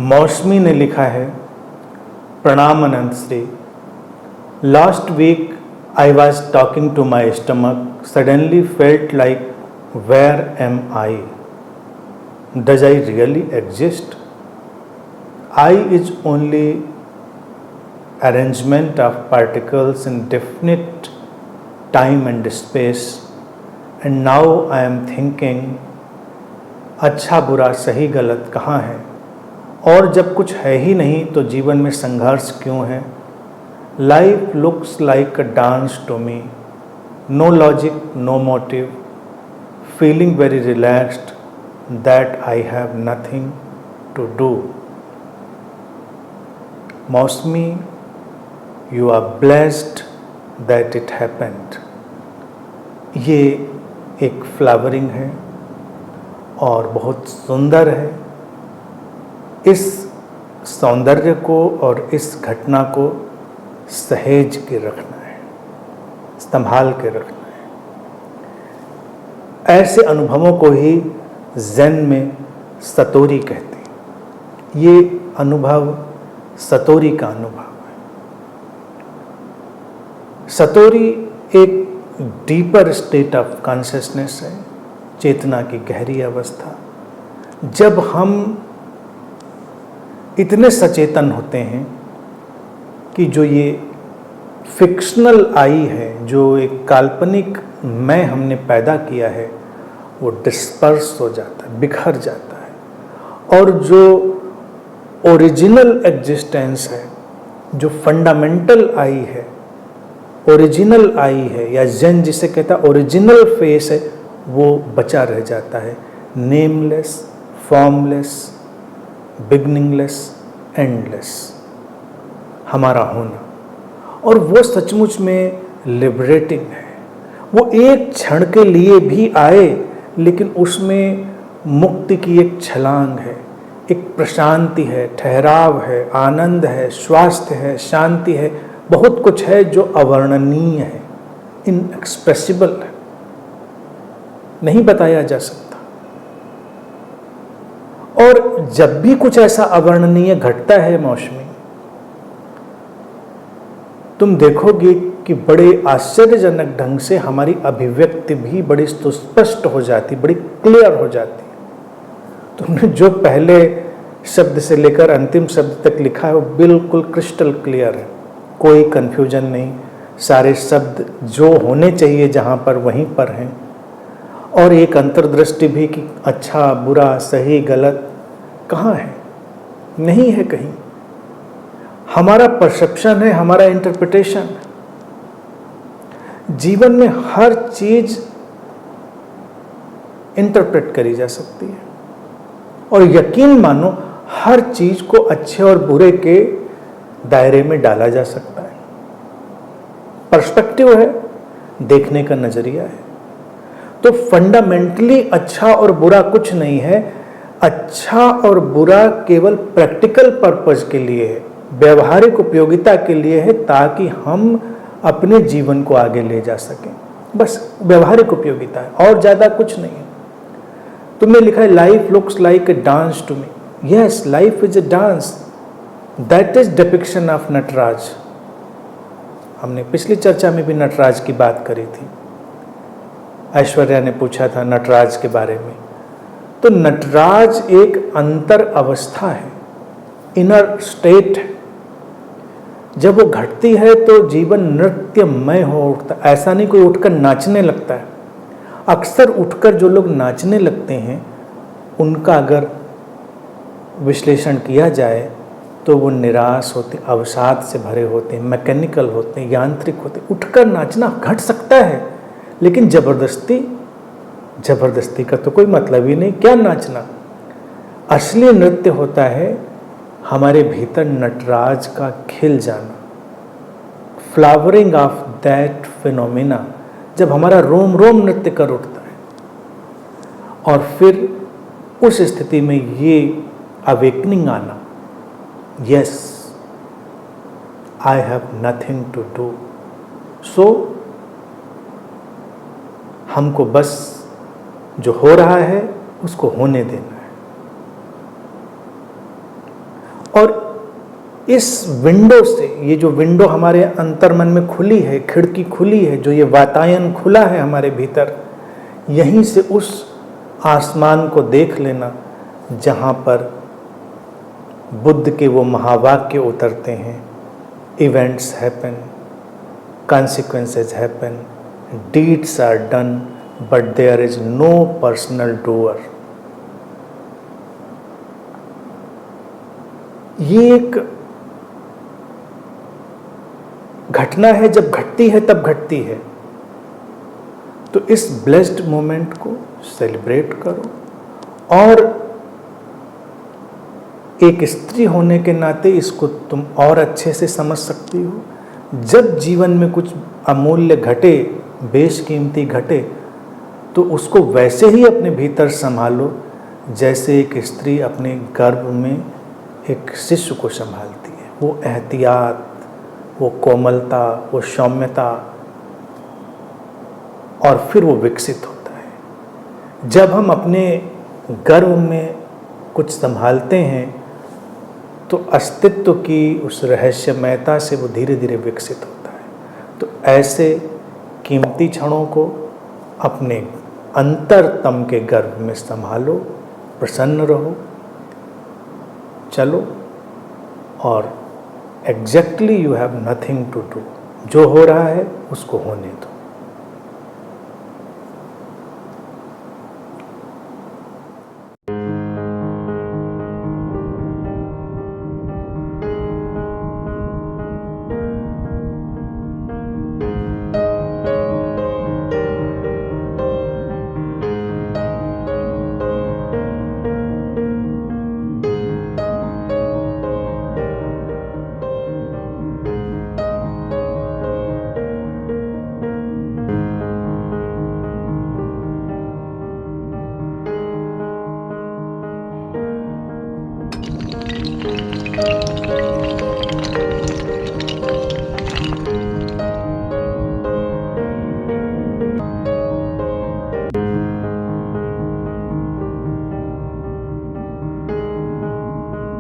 मौसमी ने लिखा है, प्रणाम Anant Shri. Last week I was talking to my stomach, suddenly felt like where am I, does I really exist? I is only arrangement of particles in definite time and space, and now I am thinking अच्छा बुरा सही गलत कहाँ है, और जब कुछ है ही नहीं तो जीवन में संघर्ष क्यों है? Life looks like a dance to me, no logic, no motive, feeling very relaxed that I have nothing to do. मौसमी, you are blessed that it happened. ये एक फ्लावरिंग है और बहुत सुंदर है। इस सौंदर्य को और इस घटना को सहेज के रखना है, संभाल के रखना है। ऐसे अनुभवों को ही ज़ेन में सतोरी कहते हैं। ये अनुभव सतोरी का अनुभव है। सतोरी एक डीपर स्टेट ऑफ कॉन्शियसनेस है, चेतना की गहरी अवस्था, जब हम इतने सचेतन होते हैं कि जो ये फिक्शनल आई है, जो एक काल्पनिक मैं हमने पैदा किया है, वो डिस्पर्स हो जाता है, बिखर जाता है, और जो ओरिजिनल एग्जिस्टेंस है, जो फंडामेंटल आई है, ओरिजिनल आई है, या ज़ेन जिसे कहता है ओरिजिनल फेस है, वो बचा रह जाता है। नेमलेस, फॉर्मलेस, बिगनिंगलेस, एंडलेस, हमारा होना। और वो सचमुच में लिबरेटिंग है। वो एक क्षण के लिए भी आए, लेकिन उसमें मुक्ति की एक छलांग है, एक प्रशांति है, ठहराव है, आनंद है, स्वास्थ्य है, शांति है, बहुत कुछ है जो अवर्णनीय है, इनएक्सप्रेसिबल है, नहीं बताया जा सकता। और जब भी कुछ ऐसा अवर्णनीय घटता है मौसमी, तुम देखोगे कि बड़े आश्चर्यजनक ढंग से हमारी अभिव्यक्ति भी बड़ी सुस्पष्ट हो जाती, बड़ी क्लियर हो जाती। तुमने जो पहले शब्द से लेकर अंतिम शब्द तक लिखा है वो बिल्कुल क्रिस्टल क्लियर है, कोई कन्फ्यूजन नहीं। सारे शब्द जो होने चाहिए जहाँ पर वहीं पर हैं, और एक अंतर्दृष्टि भी कि अच्छा बुरा सही गलत कहाँ है, नहीं है कहीं। हमारा परसेप्शन है, हमारा इंटरप्रिटेशन। जीवन में हर चीज इंटरप्रेट करी जा सकती है, और यकीन मानो हर चीज को अच्छे और बुरे के दायरे में डाला जा सकता है। पर्सपेक्टिव है, देखने का नजरिया है। तो फंडामेंटली अच्छा और बुरा कुछ नहीं है। अच्छा और बुरा केवल प्रैक्टिकल पर्पस के लिए है, व्यवहारिक उपयोगिता के लिए है, ताकि हम अपने जीवन को आगे ले जा सकें। बस व्यवहारिक उपयोगिता है, और ज्यादा कुछ नहीं है। तुमने लिखा है life looks like a dance to me. Yes, life is a dance. That is depiction of Nataraj. हमने पिछली चर्चा में भी नटराज की बात करी थी। ऐश्वर्या ने पूछा था नटराज के बारे में। तो नटराज एक अंतर अवस्था है, इनर स्टेट है। जब वो घटती है तो जीवन नृत्यमय हो उठता। ऐसा नहीं कोई उठकर नाचने लगता है। अक्सर उठकर जो लोग नाचने लगते हैं, उनका अगर विश्लेषण किया जाए तो वो निराश होते, अवसाद से भरे होते हैं, मैकेनिकल होते हैं, यांत्रिक होते हैं। उठकर नाचना घट सकता है, लेकिन जबरदस्ती का तो कोई मतलब ही नहीं। क्या नाचना? असली नृत्य होता है हमारे भीतर नटराज का खिल जाना, फ्लावरिंग ऑफ दैट फिनोमिना, जब हमारा रोम रोम नृत्य कर उठता है। और फिर उस स्थिति में ये अवेकनिंग आना, yes I have nothing to do. So हमको बस जो हो रहा है उसको होने देना है। और इस विंडो से, ये जो विंडो हमारे अंतर्मन में खुली है, खिड़की खुली है, जो ये वातायन खुला है हमारे भीतर, यहीं से उस आसमान को देख लेना जहाँ पर बुद्ध के वो महावाक्य उतरते हैं, events happen, consequences happen, deeds are done, but there is no personal doer. ये एक घटना है, जब घटती है तब घटती है। तो इस ब्लेस्ड मोमेंट को सेलिब्रेट करो और एक स्त्री होने के नाते इसको तुम और अच्छे से समझ सकती हो। जब जीवन में कुछ अमूल्य घटे, बेशकीमती घटे, तो उसको वैसे ही अपने भीतर संभालो जैसे एक स्त्री अपने गर्भ में एक शिशु को संभालती है। वो एहतियात, वो कोमलता, वो सौम्यता, और फिर वो विकसित होता है। जब हम अपने गर्भ में कुछ संभालते हैं तो अस्तित्व की उस रहस्यमयता से वो धीरे धीरे विकसित होता है। तो ऐसे कीमती क्षणों को अपने अंतरतम के गर्भ में संभालो, प्रसन्न रहो, चलो, और exactly you have nothing to do. जो हो रहा है उसको होने दो।